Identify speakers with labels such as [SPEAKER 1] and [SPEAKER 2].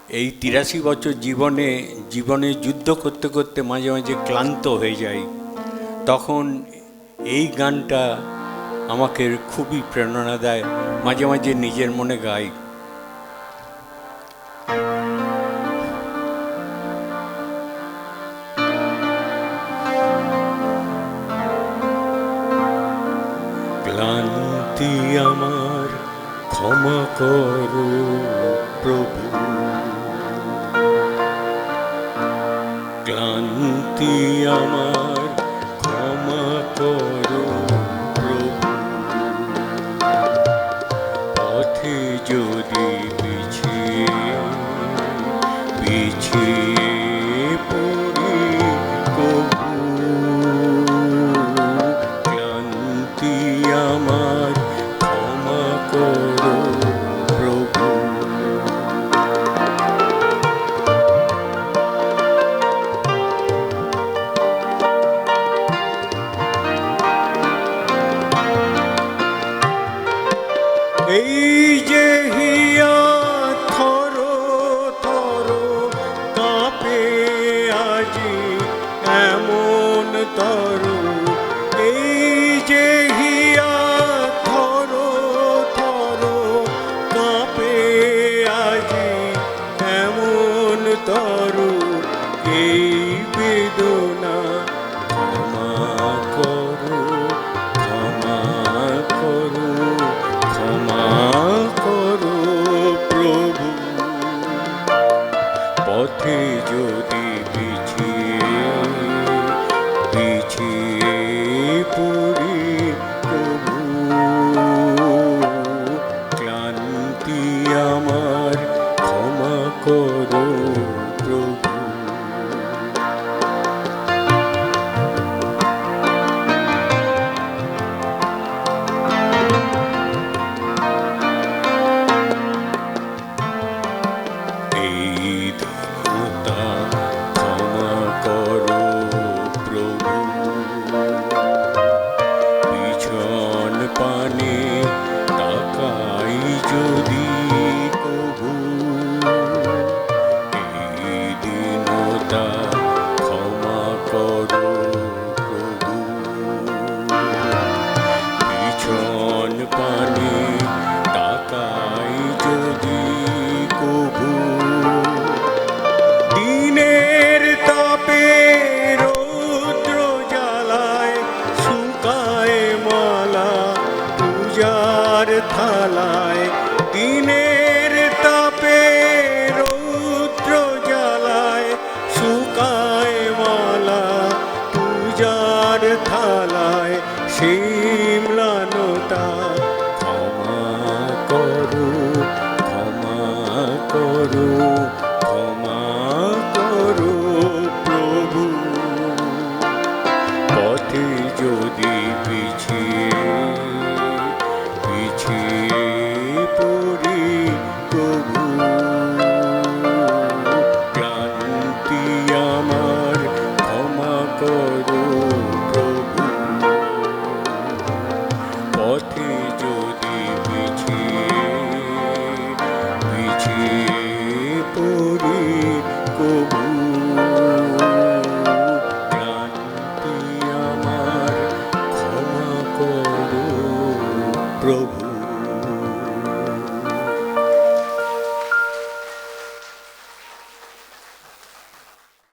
[SPEAKER 1] এই 83 বছর জীবনে যুদ্ধ করতে করতে মাঝে মাঝে ক্লান্ত হয়ে যাই, তখন এই গানটা আমাকে খুবই প্রেরণা দেয়। মাঝে মাঝে নিজের মনে গাই। ক্লান্তি আমার ক্ষমা করো প্রভু, ক্লান্তি আমার ক্ষমা করো প্রভু, পথে যদি পিছিয়ে পড়ি কভু, ক্লান্তি আমার ক্ষমা করো প্রভু। এই যে হিয়া থর থর কাঁপে আজি এমন তর, এই যে হিয়া থর থর কাঁপে আজি এমন তর, এই বেদনা ক্ষমা করো, ক্ষমা করো, ক্ষমা করো প্রভু, পথে যদি পিছিয়ে পড়ি প্রভু, ক্লান্তি আমার ক্ষমা করো প্রভু। ক্ষমা করো প্রভু, পিছন পানে তাকাই যদি কভু, এই দীনতা ক্ষমা করো প্রভু, পিছন পানে তাকাই যদি কভু, দিনের তাপে রৌদ্র জ্বালায় শুকায় মালা পূজার থালায়, দিনের তাপে রৌদ্র জ্বালায় শুকায় মালা পূজার থালায়, সেই ম্লানতা ক্ষমা করো, ক্ষমা করো,